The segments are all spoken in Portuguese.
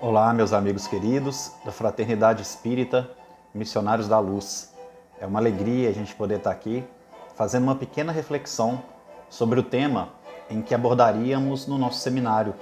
Olá, meus amigos queridos da Fraternidade Espírita, Missionários da Luz. É uma alegria a gente poder estar aqui fazendo uma pequena reflexão sobre o tema em que abordaríamos no nosso seminário.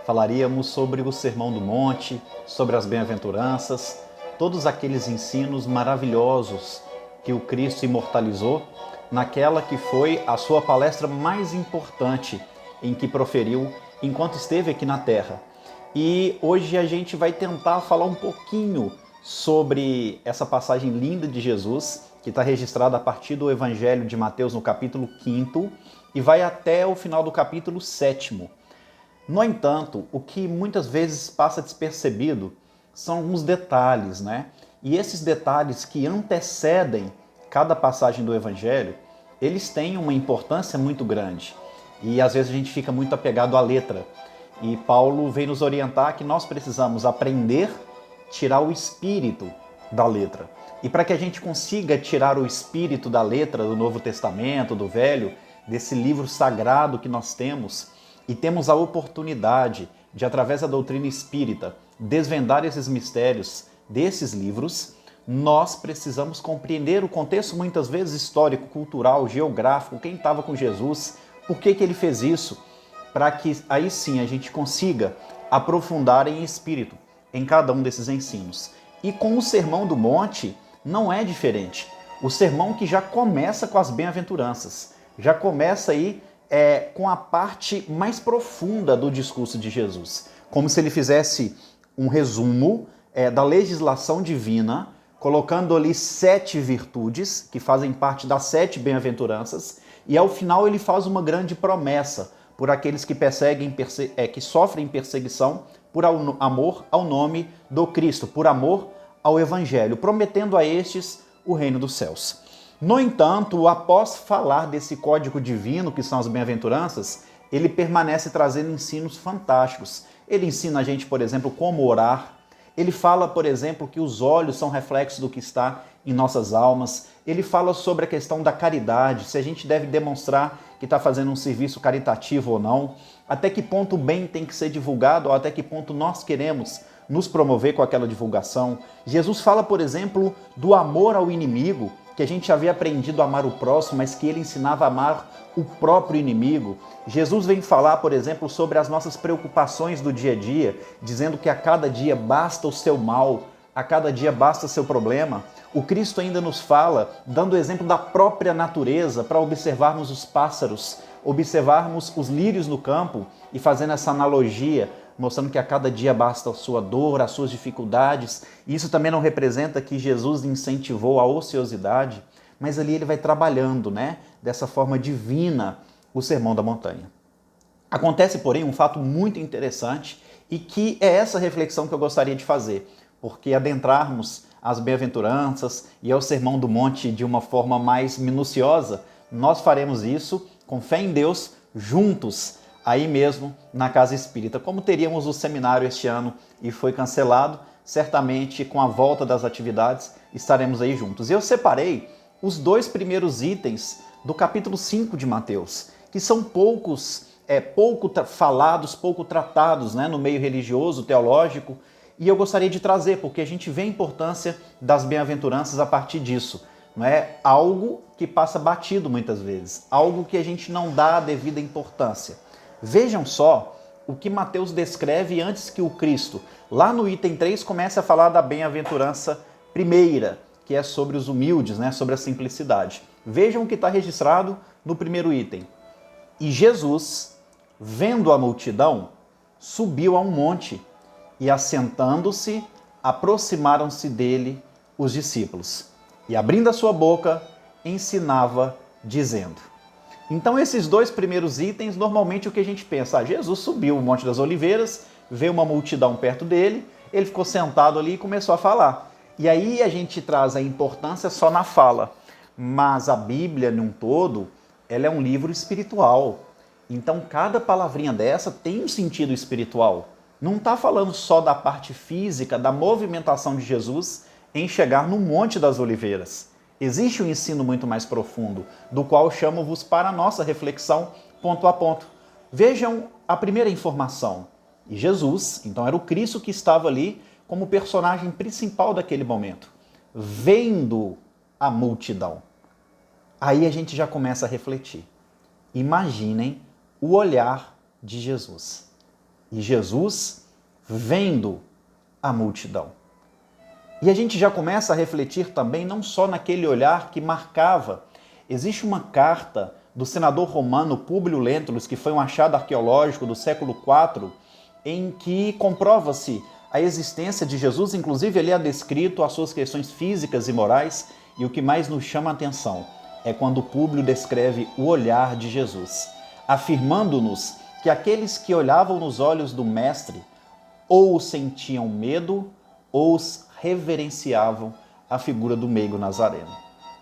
Falaríamos sobre o Sermão do Monte, sobre as bem-aventuranças, todos aqueles ensinos maravilhosos que o Cristo imortalizou naquela que foi a sua palestra mais importante em que proferiu enquanto esteve aqui na Terra. E hoje a gente vai tentar falar um pouquinho sobre essa passagem linda de Jesus, que está registrada a partir do Evangelho de Mateus no capítulo 5º e vai até o final do capítulo 7º. No entanto, o que muitas vezes passa despercebido são alguns detalhes, né? E esses detalhes que antecedem cada passagem do Evangelho, eles têm uma importância muito grande. E às vezes a gente fica muito apegado à letra. E Paulo vem nos orientar que nós precisamos aprender, tirar o espírito da letra. E para que a gente consiga tirar o espírito da letra do Novo Testamento, do Velho, desse livro sagrado que nós temos, e temos a oportunidade de, através da doutrina espírita, desvendar esses mistérios desses livros, nós precisamos compreender o contexto muitas vezes histórico, cultural, geográfico, quem estava com Jesus, por que ele fez isso, para que aí sim a gente consiga aprofundar em espírito em cada um desses ensinos. E com o Sermão do Monte não é diferente. O sermão que já começa com as bem-aventuranças, já começa aí com a parte mais profunda do discurso de Jesus, como se ele fizesse um resumo da legislação divina, colocando ali 7 virtudes que fazem parte das 7 bem-aventuranças, e ao final ele faz uma grande promessa por aqueles que que sofrem perseguição por amor ao nome do Cristo, por amor ao Evangelho, prometendo a estes o reino dos céus. No entanto, após falar desse código divino, que são as bem-aventuranças, ele permanece trazendo ensinos fantásticos. Ele ensina a gente, por exemplo, como orar. Ele fala, por exemplo, que os olhos são reflexos do que está em nossas almas. Ele fala sobre a questão da caridade, se a gente deve demonstrar que está fazendo um serviço caritativo ou não, até que ponto o bem tem que ser divulgado, ou até que ponto nós queremos nos promover com aquela divulgação. Jesus fala, por exemplo, do amor ao inimigo, que a gente havia aprendido a amar o próximo, mas que ele ensinava a amar o próprio inimigo. Jesus vem falar, por exemplo, sobre as nossas preocupações do dia a dia, dizendo que a cada dia basta o seu mal, a cada dia basta o seu problema. O Cristo ainda nos fala, dando o exemplo da própria natureza, para observarmos os pássaros, observarmos os lírios no campo e fazendo essa analogia, mostrando que a cada dia basta a sua dor, as suas dificuldades. E isso também não representa que Jesus incentivou a ociosidade, mas ali ele vai trabalhando, né, dessa forma divina, o Sermão da Montanha. Acontece, porém, um fato muito interessante e que é essa reflexão que eu gostaria de fazer, porque adentrarmos as bem-aventuranças e ao Sermão do Monte de uma forma mais minuciosa, nós faremos isso com fé em Deus, juntos, aí mesmo na Casa Espírita. Como teríamos o seminário este ano e foi cancelado, certamente com a volta das atividades estaremos aí juntos. E eu separei os 2 primeiros itens do capítulo 5 de Mateus, que são pouco falados, pouco tratados, né, no meio religioso, teológico, e eu gostaria de trazer, porque a gente vê a importância das bem-aventuranças a partir disso. Não é algo que passa batido muitas vezes, algo que a gente não dá a devida importância. Vejam só o que Mateus descreve antes que o Cristo, lá no item 3, comece a falar da bem-aventurança primeira, que é sobre os humildes, né, sobre a simplicidade. Vejam o que está registrado no primeiro item. E Jesus, vendo a multidão, subiu a um monte, e assentando-se, aproximaram-se dele os discípulos. E abrindo a sua boca, ensinava, dizendo. Então esses 2 primeiros itens, normalmente o que a gente pensa, Jesus subiu o Monte das Oliveiras, veio uma multidão perto dele, ele ficou sentado ali e começou a falar. E aí a gente traz a importância só na fala, mas a Bíblia, num todo, ela é um livro espiritual. Então cada palavrinha dessa tem um sentido espiritual. Não está falando só da parte física, da movimentação de Jesus em chegar no Monte das Oliveiras. Existe um ensino muito mais profundo, do qual chamo-vos para a nossa reflexão ponto a ponto. Vejam a primeira informação. E Jesus, então era o Cristo que estava ali como personagem principal daquele momento, vendo a multidão. Aí a gente já começa a refletir. Imaginem o olhar de Jesus. E Jesus vendo a multidão. E a gente já começa a refletir também não só naquele olhar que marcava. Existe uma carta do senador romano Públio Lentulus, que foi um achado arqueológico do século IV, em que comprova-se a existência de Jesus, inclusive ele é descrito as suas questões físicas e morais, e o que mais nos chama a atenção é quando Públio descreve o olhar de Jesus, afirmando-nos que aqueles que olhavam nos olhos do Mestre ou sentiam medo ou reverenciavam a figura do meigo nazareno.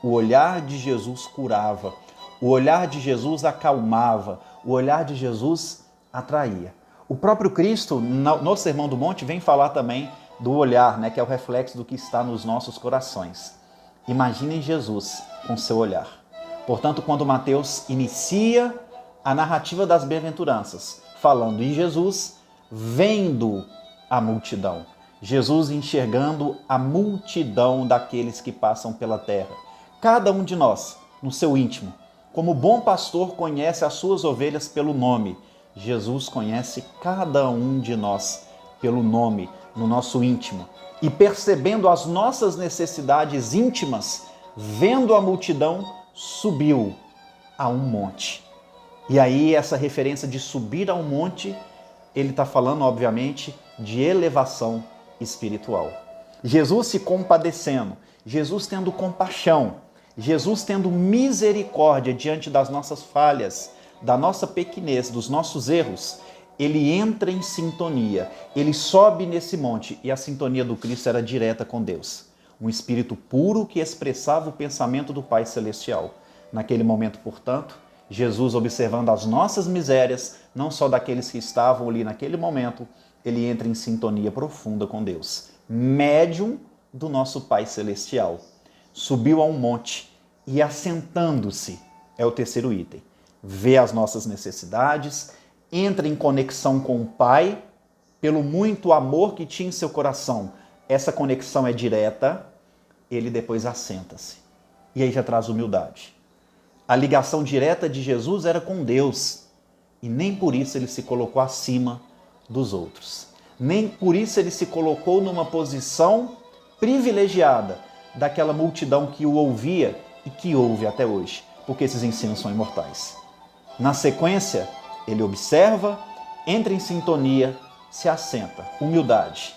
O olhar de Jesus curava, o olhar de Jesus acalmava, o olhar de Jesus atraía. O próprio Cristo, no Sermão do Monte, vem falar também do olhar, né, que é o reflexo do que está nos nossos corações. Imaginem Jesus com seu olhar. Portanto, quando Mateus inicia a narrativa das bem-aventuranças, falando em Jesus, vendo a multidão. Jesus enxergando a multidão daqueles que passam pela terra. Cada um de nós, no seu íntimo, como bom pastor conhece as suas ovelhas pelo nome, Jesus conhece cada um de nós pelo nome, no nosso íntimo. E percebendo as nossas necessidades íntimas, vendo a multidão, subiu a um monte. E aí essa referência de subir a um monte, ele está falando, obviamente, de elevação espiritual. Jesus se compadecendo, Jesus tendo compaixão, Jesus tendo misericórdia diante das nossas falhas, da nossa pequenez, dos nossos erros, ele entra em sintonia, ele sobe nesse monte e a sintonia do Cristo era direta com Deus. Um espírito puro que expressava o pensamento do Pai Celestial. Naquele momento, portanto, Jesus, observando as nossas misérias, não só daqueles que estavam ali naquele momento, ele entra em sintonia profunda com Deus, médium do nosso Pai Celestial. Subiu a um monte e assentando-se, é o terceiro item, vê as nossas necessidades, entra em conexão com o Pai, pelo muito amor que tinha em seu coração. Essa conexão é direta, ele depois assenta-se. E aí já traz humildade. A ligação direta de Jesus era com Deus, e nem por isso ele se colocou acima dos outros. Nem por isso ele se colocou numa posição privilegiada daquela multidão que o ouvia e que ouve até hoje, porque esses ensinos são imortais. Na sequência, ele observa, entra em sintonia, se assenta. Humildade.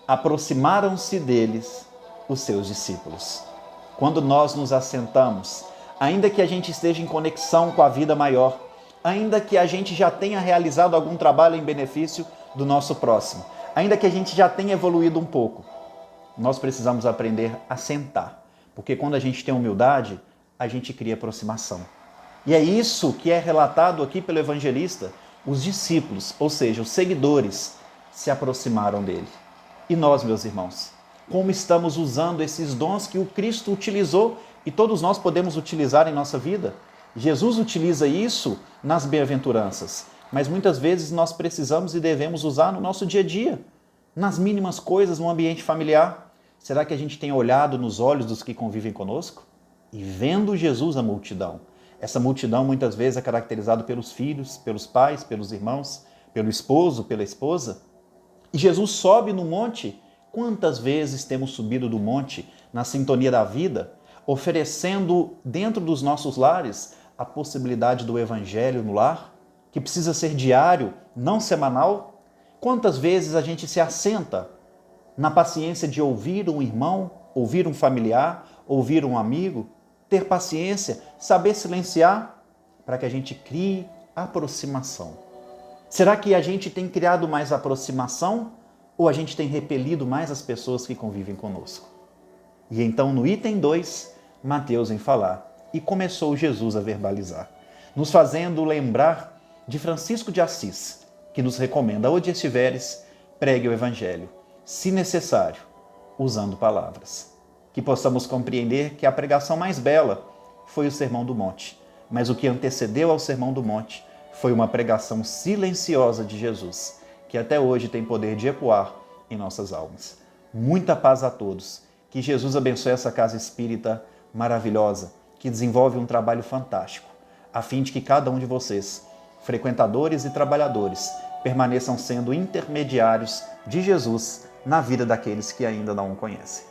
Aproximaram-se deles os seus discípulos. Quando nós nos assentamos, ainda que a gente esteja em conexão com a vida maior, ainda que a gente já tenha realizado algum trabalho em benefício do nosso próximo, ainda que a gente já tenha evoluído um pouco, nós precisamos aprender a sentar, porque quando a gente tem humildade, a gente cria aproximação. E é isso que é relatado aqui pelo evangelista. Os discípulos, ou seja, os seguidores, se aproximaram dele. E nós, meus irmãos, como estamos usando esses dons que o Cristo utilizou e todos nós podemos utilizar em nossa vida? Jesus utiliza isso nas bem-aventuranças, mas muitas vezes nós precisamos e devemos usar no nosso dia a dia, nas mínimas coisas, no ambiente familiar. Será que a gente tem olhado nos olhos dos que convivem conosco? E vendo Jesus a multidão. Essa multidão muitas vezes é caracterizada pelos filhos, pelos pais, pelos irmãos, pelo esposo, pela esposa. E Jesus sobe no monte. Quantas vezes temos subido do monte na sintonia da vida, oferecendo dentro dos nossos lares a possibilidade do evangelho no lar, que precisa ser diário, não semanal? Quantas vezes a gente se assenta na paciência de ouvir um irmão, ouvir um familiar, ouvir um amigo, ter paciência, saber silenciar, para que a gente crie aproximação. Será que a gente tem criado mais aproximação ou a gente tem repelido mais as pessoas que convivem conosco? E então no item 2, Mateus vem falar, e começou Jesus a verbalizar, nos fazendo lembrar de Francisco de Assis, que nos recomenda, onde estiveres, pregue o Evangelho, se necessário, usando palavras. Que possamos compreender que a pregação mais bela foi o Sermão do Monte, mas o que antecedeu ao Sermão do Monte foi uma pregação silenciosa de Jesus, que até hoje tem poder de ecoar em nossas almas. Muita paz a todos. Que Jesus abençoe essa casa espírita maravilhosa, que desenvolve um trabalho fantástico, a fim de que cada um de vocês, frequentadores e trabalhadores, permaneçam sendo intermediários de Jesus na vida daqueles que ainda não o conhecem.